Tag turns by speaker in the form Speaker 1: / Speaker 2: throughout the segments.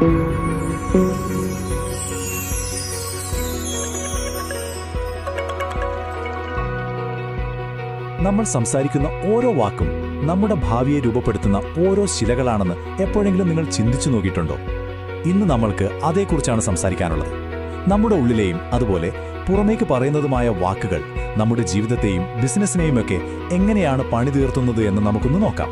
Speaker 1: നമ്മൾ സംസാരിക്കുന്ന ഓരോ വാക്കും നമ്മുടെ ഭാവിയെ രൂപപ്പെടുത്തുന്ന ഓരോ ശിലകളാണെന്ന് എപ്പോഴെങ്കിലും നിങ്ങൾ ചിന്തിച്ചു നോക്കിയിട്ടുണ്ടോ? ഇന്ന് നമ്മൾക്ക് അതേക്കുറിച്ചാണ് സംസാരിക്കാനുള്ളത്. നമ്മുടെ ഉള്ളിലെയും അതുപോലെ പുറമേക്ക് പറയുന്നതുമായ വാക്കുകൾ നമ്മുടെ ജീവിതത്തെയും ബിസിനസ്സിനെയുമൊക്കെ എങ്ങനെയാണ് പണിതീർത്തുന്നത് എന്ന് നമുക്കൊന്ന് നോക്കാം.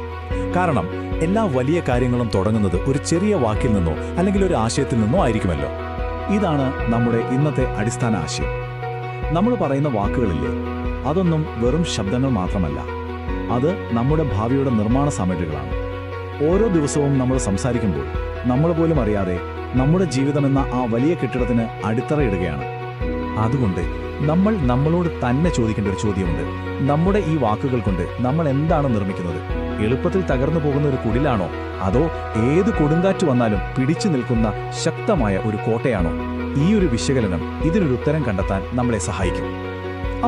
Speaker 1: കാരണം എല്ലാ വലിയ കാര്യങ്ങളും തുടങ്ങുന്നത് ഒരു ചെറിയ വാക്കിൽ നിന്നോ അല്ലെങ്കിൽ ഒരു ആശയത്തിൽ നിന്നോ ആയിരിക്കുമല്ലോ. ഇതാണ് നമ്മുടെ ഇന്നത്തെ അടിസ്ഥാന ആശയം. നമ്മൾ പറയുന്ന വാക്കുകളില്ലേ, അതൊന്നും വെറും ശബ്ദങ്ങൾ മാത്രമല്ല, അത് നമ്മുടെ ഭാവിയുടെ നിർമ്മാണ സാമഗ്രികളാണ്. ഓരോ ദിവസവും നമ്മൾ സംസാരിക്കുമ്പോൾ നമ്മൾ പോലും അറിയാതെ നമ്മുടെ ജീവിതമെന്ന ആ വലിയ കെട്ടിടത്തിന് അടിത്തറയിടുകയാണ്. അതുകൊണ്ട് നമ്മൾ നമ്മളോട് തന്നെ ചോദിക്കേണ്ട ഒരു ചോദ്യമുണ്ട്. നമ്മുടെ ഈ വാക്കുകൾ കൊണ്ട് നമ്മൾ എന്താണ് നിർമ്മിക്കുന്നത്? എളുപ്പത്തിൽ തകർന്നു പോകുന്ന ഒരു കുടിലാണോ, അതോ ഏത് കൊടുങ്കാറ്റ് വന്നാലും പിടിച്ചു നിൽക്കുന്ന ശക്തമായ ഒരു കോട്ടയാണോ? ഈ ഒരു വിശകലനം ഇതിനൊരു ഉത്തരം കണ്ടെത്താൻ നമ്മളെ സഹായിക്കും.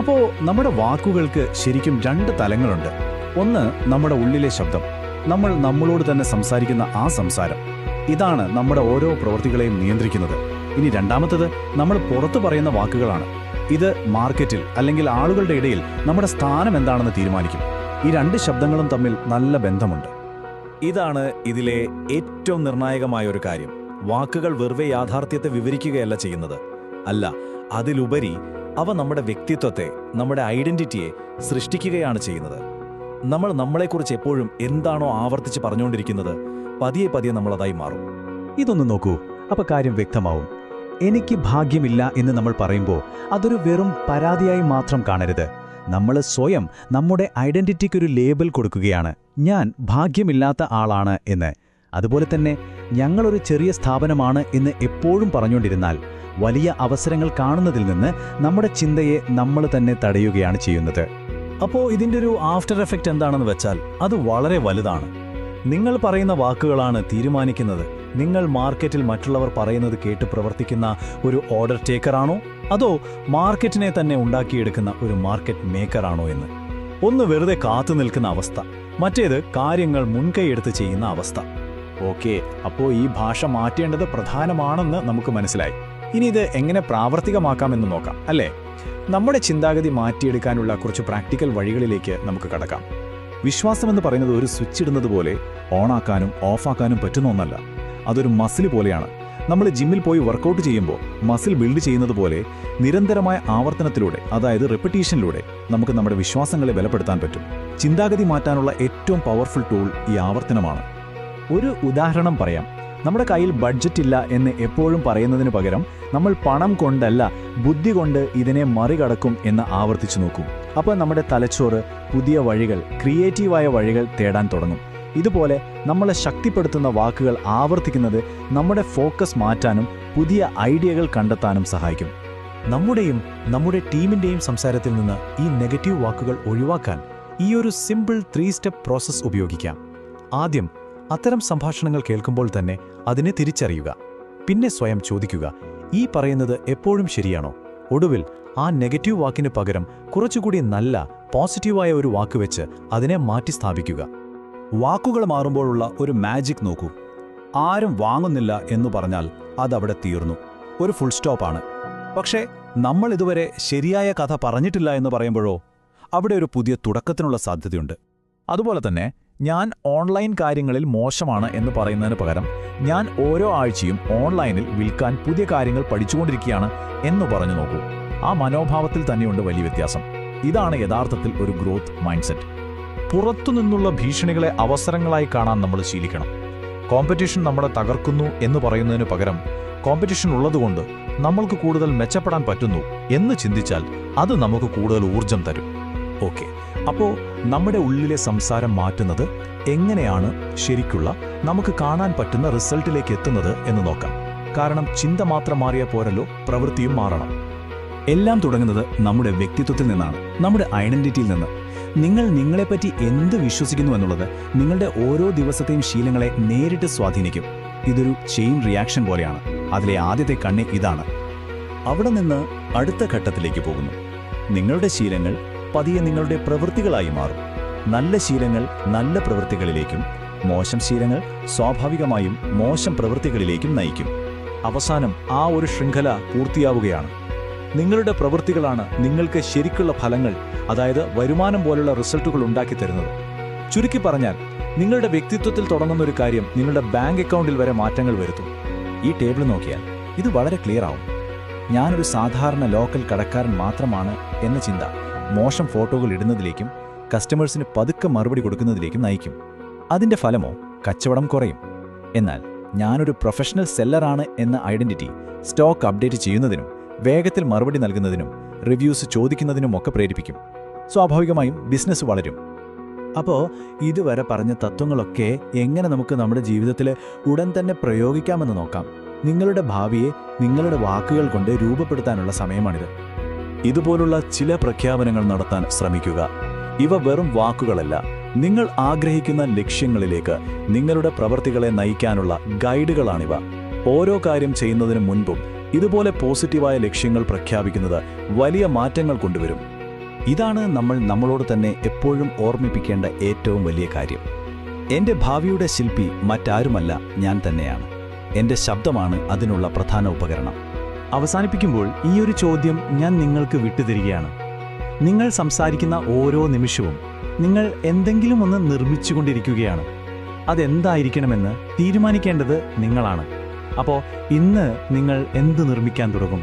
Speaker 1: അപ്പോൾ നമ്മുടെ വാക്കുകൾക്ക് ശരിക്കും രണ്ട് തലങ്ങളുണ്ട്. ഒന്ന് നമ്മുടെ ഉള്ളിലെ ശബ്ദം, നമ്മൾ നമ്മളോട് തന്നെ സംസാരിക്കുന്ന ആ സംസാരം. ഇതാണ് നമ്മുടെ ഓരോ പ്രവൃത്തികളെയും നിയന്ത്രിക്കുന്നത്. ഇനി രണ്ടാമത്തത് നമ്മൾ പുറത്തു പറയുന്ന വാക്കുകളാണ്. ഇത് മാർക്കറ്റിൽ അല്ലെങ്കിൽ ആളുകളുടെ ഇടയിൽ നമ്മുടെ സ്ഥാനം എന്താണെന്ന് തീരുമാനിക്കും. ഈ രണ്ട് ശബ്ദങ്ങളും തമ്മിൽ നല്ല ബന്ധമുണ്ട്. ഇതാണ് ഇതിലെ ഏറ്റവും നിർണായകമായ ഒരു കാര്യം. വാക്കുകൾ വെറുതെ യാഥാർത്ഥ്യത്തെ വിവരിക്കുകയല്ല ചെയ്യുന്നത്. അല്ല, അതിലുപരി അവ നമ്മുടെ വ്യക്തിത്വത്തെ, നമ്മുടെ ഐഡന്റിറ്റിയെ സൃഷ്ടിക്കുകയാണ് ചെയ്യുന്നത്. നമ്മൾ നമ്മളെക്കുറിച്ച് എപ്പോഴും എന്താണോ ആവർത്തിച്ച് പറഞ്ഞുകൊണ്ടിരിക്കുന്നത്, പതിയെ പതിയെ നമ്മളതായി മാറും. ഇതൊന്ന് നോക്കൂ, അപ്പോൾ കാര്യം വ്യക്തമാവും. എനിക്ക് ഭാഗ്യമില്ല എന്ന് നമ്മൾ പറയുമ്പോൾ അതൊരു വെറും പരാതിയായി മാത്രം കാണരുത്. നമ്മൾ സ്വയം നമ്മുടെ ഐഡന്റിറ്റിക്കൊരു ലേബൽ കൊടുക്കുകയാണ്, ഞാൻ ഭാഗ്യമില്ലാത്ത ആളാണ് എന്ന്. അതുപോലെ തന്നെ ഞങ്ങളൊരു ചെറിയ സ്ഥാപനമാണ് എന്ന് എപ്പോഴും പറഞ്ഞുകൊണ്ടിരുന്നാൽ വലിയ അവസരങ്ങൾ കാണുന്നതിൽ നിന്ന് നമ്മുടെ ചിന്തയെ നമ്മൾ തന്നെ തടയുകയാണ് ചെയ്യുന്നത്. അപ്പോൾ ഇതിൻ്റെ ഒരു ആഫ്റ്റർ എഫക്റ്റ് എന്താണെന്ന് വെച്ചാൽ അത് വളരെ വലുതാണ്. നിങ്ങൾ പറയുന്ന വാക്കുകളാണ് തീരുമാനിക്കുന്നത് നിങ്ങൾ മാർക്കറ്റിൽ മറ്റുള്ളവർ പറയുന്നത് കേട്ട് പ്രവർത്തിക്കുന്ന ഒരു ഓർഡർ ടേക്കറാണോ, അതോ മാർക്കറ്റിനെ തന്നെ ഉണ്ടാക്കിയെടുക്കുന്ന ഒരു മാർക്കറ്റ് മേക്കറാണോ എന്ന്. ഒന്ന് വെറുതെ കാത്തു നിൽക്കുന്ന അവസ്ഥ, മറ്റേത് കാര്യങ്ങൾ മുൻകൈയെടുത്ത് ചെയ്യുന്ന അവസ്ഥ. ഓക്കെ, അപ്പോൾ ഈ ഭാഷ മാറ്റേണ്ടത് പ്രധാനമാണെന്ന് നമുക്ക് മനസ്സിലായി. ഇനി ഇത് എങ്ങനെ പ്രാവർത്തികമാക്കാമെന്ന് നോക്കാം, അല്ലേ? നമ്മുടെ ചിന്താഗതി മാറ്റിയെടുക്കാനുള്ള കുറച്ച് പ്രാക്ടിക്കൽ വഴികളിലേക്ക് നമുക്ക് കടക്കാം. വിശ്വാസമെന്ന് പറയുന്നത് ഒരു സ്വിച്ച് ഇടുന്നത് പോലെ ഓണാക്കാനും ഓഫാക്കാനും പറ്റുന്ന ഒന്നല്ല. അതൊരു മസിൽ പോലെയാണ്. നമ്മൾ ജിമ്മിൽ പോയി വർക്കൗട്ട് ചെയ്യുമ്പോൾ മസിൽ ബിൽഡ് ചെയ്യുന്നത് പോലെ നിരന്തരമായ ആവർത്തനത്തിലൂടെ, അതായത് റെപ്പിറ്റീഷനിലൂടെ നമുക്ക് നമ്മുടെ വിശ്വാസങ്ങളെ ബലപ്പെടുത്താൻ പറ്റും. ചിന്താഗതി മാറ്റാനുള്ള ഏറ്റവും പവർഫുൾ ടൂൾ ഈ ആവർത്തനമാണ്. ഒരു ഉദാഹരണം പറയാം. നമ്മുടെ കയ്യിൽ ബഡ്ജറ്റ് ഇല്ല എന്ന് എപ്പോഴും പറയുന്നതിന് പകരം നമ്മൾ പണം കൊണ്ടല്ല, ബുദ്ധി കൊണ്ട് ഇതിനെ മറികടക്കും എന്ന് ആവർത്തിച്ചു നോക്കൂ. അപ്പോൾ നമ്മുടെ തലച്ചോറ് പുതിയ വഴികൾ, ക്രിയേറ്റീവായ വഴികൾ തേടാൻ തുടങ്ങും. ഇതുപോലെ നമ്മളെ ശക്തിപ്പെടുത്തുന്ന വാക്കുകൾ ആവർത്തിക്കുന്നത് നമ്മുടെ ഫോക്കസ് മാറ്റാനും പുതിയ ഐഡിയകൾ കണ്ടെത്താനും സഹായിക്കും. നമ്മുടെയും നമ്മുടെ ടീമിൻ്റെയും സംസാരത്തിൽ നിന്ന് ഈ നെഗറ്റീവ് വാക്കുകൾ ഒഴിവാക്കാൻ ഈ ഒരു സിമ്പിൾ 3 സ്റ്റെപ്പ് പ്രോസസ്സ് ഉപയോഗിക്കാം. ആദ്യം അത്തരം സംഭാഷണങ്ങൾ കേൾക്കുമ്പോൾ തന്നെ അതിനെ തിരിച്ചറിയുക. പിന്നെ സ്വയം ചോദിക്കുക, ഈ പറയുന്നത് എപ്പോഴും ശരിയാണോ? ഒടുവിൽ ആ നെഗറ്റീവ് വാക്കിന് പകരം കുറച്ചുകൂടി നല്ല പോസിറ്റീവായ ഒരു വാക്ക് വെച്ച് അതിനെ മാറ്റി സ്ഥാപിക്കുക. വാക്കുകൾ മാറുമ്പോഴുള്ള ഒരു മാജിക് നോക്കൂ. ആരും വാങ്ങുന്നില്ല എന്ന് പറഞ്ഞാൽ അതവിടെ തീർന്നു, ഒരു ഫുൾ സ്റ്റോപ്പാണ്. പക്ഷേ നമ്മൾ ഇതുവരെ ശരിയായ കഥ പറഞ്ഞിട്ടില്ല എന്ന് പറയുമ്പോഴോ അവിടെ ഒരു പുതിയ തുടക്കത്തിനുള്ള സാധ്യതയുണ്ട്. അതുപോലെ തന്നെ ഞാൻ ഓൺലൈൻ കാര്യങ്ങളിൽ മോശമാണ് എന്ന് പറയുന്നതിന് പകരം ഞാൻ ഓരോ ആഴ്ചയും ഓൺലൈനിൽ വിൽക്കാൻ പുതിയ കാര്യങ്ങൾ പഠിച്ചുകൊണ്ടിരിക്കുകയാണ് എന്ന് പറഞ്ഞു നോക്കൂ. ആ മനോഭാവത്തിൽ തന്നെയുണ്ട് വലിയ വ്യത്യാസം. ഇതാണ് യഥാർത്ഥത്തിൽ ഒരു ഗ്രോത്ത് മൈൻഡ്സെറ്റ്. പുറത്തുനിന്നുള്ള ഭീഷണികളെ അവസരങ്ങളായി കാണാൻ നമ്മൾ ശീലിക്കണം. കോമ്പറ്റീഷൻ നമ്മളെ തകർക്കുന്നു എന്ന് പറയുന്നതിന് പകരം കോമ്പറ്റീഷൻ ഉള്ളതുകൊണ്ട് നമ്മൾക്ക് കൂടുതൽ മെച്ചപ്പെടാൻ പറ്റുന്നു എന്ന് ചിന്തിച്ചാൽ അത് നമുക്ക് കൂടുതൽ ഊർജം തരും. ഓക്കെ, അപ്പോൾ നമ്മുടെ ഉള്ളിലെ സംസാരം മാറ്റുന്നത് എങ്ങനെയാണ് ശരിക്കുള്ള നമുക്ക് കാണാൻ പറ്റുന്ന റിസൾട്ടിലേക്ക് എത്തുന്നത് എന്ന് നോക്കാം. കാരണം ചിന്ത മാത്രം മാറിയാൽ പോരല്ലോ, പ്രവൃത്തിയും മാറണം. എല്ലാം തുടങ്ങുന്നത് നമ്മുടെ വ്യക്തിത്വത്തിൽ നിന്നാണ്, നമ്മുടെ ഐഡന്റിറ്റിയിൽ നിന്ന്. നിങ്ങൾ നിങ്ങളെപ്പറ്റി എന്ത് വിശ്വസിക്കുന്നു എന്നുള്ളത് നിങ്ങളുടെ ഓരോ ദിവസത്തെയും ശീലങ്ങളെ നേരിട്ട് സ്വാധീനിക്കും. ഇതൊരു ചെയിൻ റിയാക്ഷൻ പോലെയാണ്. അതിലെ ആദ്യത്തെ കണ്ണി ഇതാണ്. അവിടെ നിന്ന് അടുത്ത ഘട്ടത്തിലേക്ക് പോകുന്നു. നിങ്ങളുടെ ശീലങ്ങൾ പതിയെ നിങ്ങളുടെ പ്രവൃത്തികളായി മാറും. നല്ല ശീലങ്ങൾ നല്ല പ്രവൃത്തികളിലേക്കും, മോശം ശീലങ്ങൾ സ്വാഭാവികമായും മോശം പ്രവൃത്തികളിലേക്കും നയിക്കും. അവസാനം ആ ഒരു ശൃംഖല പൂർത്തിയാവുകയാണ്. നിങ്ങളുടെ പ്രവൃത്തികളാണ് നിങ്ങൾക്ക് ശരിക്കുള്ള ഫലങ്ങൾ, അതായത് വരുമാനം പോലുള്ള റിസൾട്ടുകൾ ഉണ്ടാക്കി തരുന്നത്. ചുരുക്കി പറഞ്ഞാൽ, നിങ്ങളുടെ വ്യക്തിത്വത്തിൽ തുടങ്ങുന്ന ഒരു കാര്യം നിങ്ങളുടെ ബാങ്ക് അക്കൗണ്ടിൽ വരെ മാറ്റങ്ങൾ വരുത്തും. ഈ ടേബിൾ നോക്കിയാൽ ഇത് വളരെ ക്ലിയർ ആവും. ഞാനൊരു സാധാരണ ലോക്കൽ കടക്കാരൻ മാത്രമാണ് എന്ന ചിന്ത മോശം ഫോട്ടോകൾ ഇടുന്നതിലേക്കും കസ്റ്റമേഴ്സിന് പതുക്കെ മറുപടി കൊടുക്കുന്നതിലേക്കും നയിക്കും. അതിന്റെ ഫലമോ കച്ചവടം കുറയും. എന്നാൽ ഞാനൊരു പ്രൊഫഷണൽ സെല്ലറാണ് എന്ന ഐഡന്റിറ്റി സ്റ്റോക്ക് അപ്ഡേറ്റ് ചെയ്യുന്നതിനും വേഗത്തിൽ മറുപടി നൽകുന്നതിനും റിവ്യൂസ് ചോദിക്കുന്നതിനുമൊക്കെ പ്രേരിപ്പിക്കും. സ്വാഭാവികമായും ബിസിനസ് വളരും. അപ്പോൾ ഇതുവരെ പറഞ്ഞ തത്വങ്ങളൊക്കെ എങ്ങനെ നമുക്ക് നമ്മുടെ ജീവിതത്തിൽ ഉടൻ തന്നെ പ്രയോഗിക്കാമെന്ന് നോക്കാം. നിങ്ങളുടെ ഭാവിയെ നിങ്ങളുടെ വാക്കുകൾ കൊണ്ട് രൂപപ്പെടുത്താനുള്ള സമയമാണിത്. ഇതുപോലുള്ള ചില പ്രഖ്യാപനങ്ങൾ നടത്താൻ ശ്രമിക്കുക. ഇവ വെറും വാക്കുകളല്ല, നിങ്ങൾ ആഗ്രഹിക്കുന്ന ലക്ഷ്യങ്ങളിലേക്ക് നിങ്ങളുടെ പ്രവൃത്തികളെ നയിക്കാനുള്ള ഗൈഡുകളാണിവ. ഓരോ കാര്യം ചെയ്യുന്നതിന് മുൻപും ഇതുപോലെ പോസിറ്റീവായ ലക്ഷ്യങ്ങൾ പ്രഖ്യാപിക്കുന്നത് വലിയ മാറ്റങ്ങൾ കൊണ്ടുവരും. ഇതാണ് നമ്മൾ നമ്മളോട് തന്നെ എപ്പോഴും ഓർമ്മിപ്പിക്കേണ്ട ഏറ്റവും വലിയ കാര്യം. എൻ്റെ ഭാവിയുടെ ശില്പി മറ്റാരുമല്ല, ഞാൻ തന്നെയാണ്. എൻ്റെ ശബ്ദമാണ് അതിനുള്ള പ്രധാന ഉപകരണം. അവസാനിപ്പിക്കുമ്പോൾ ഈ ഒരു ചോദ്യം ഞാൻ നിങ്ങൾക്ക് വിട്ടുതരികയാണ്. നിങ്ങൾ സംസാരിക്കുന്ന ഓരോ നിമിഷവും നിങ്ങൾ എന്തെങ്കിലും ഒന്ന് നിർമ്മിച്ചുകൊണ്ടിരിക്കുകയാണ്. അതെന്തായിരിക്കണമെന്ന് തീരുമാനിക്കേണ്ടത് നിങ്ങളാണ്. അപ്പോൾ ഇന്ന് നിങ്ങൾ എന്ത് നിർമ്മിക്കാൻ തുടങ്ങും?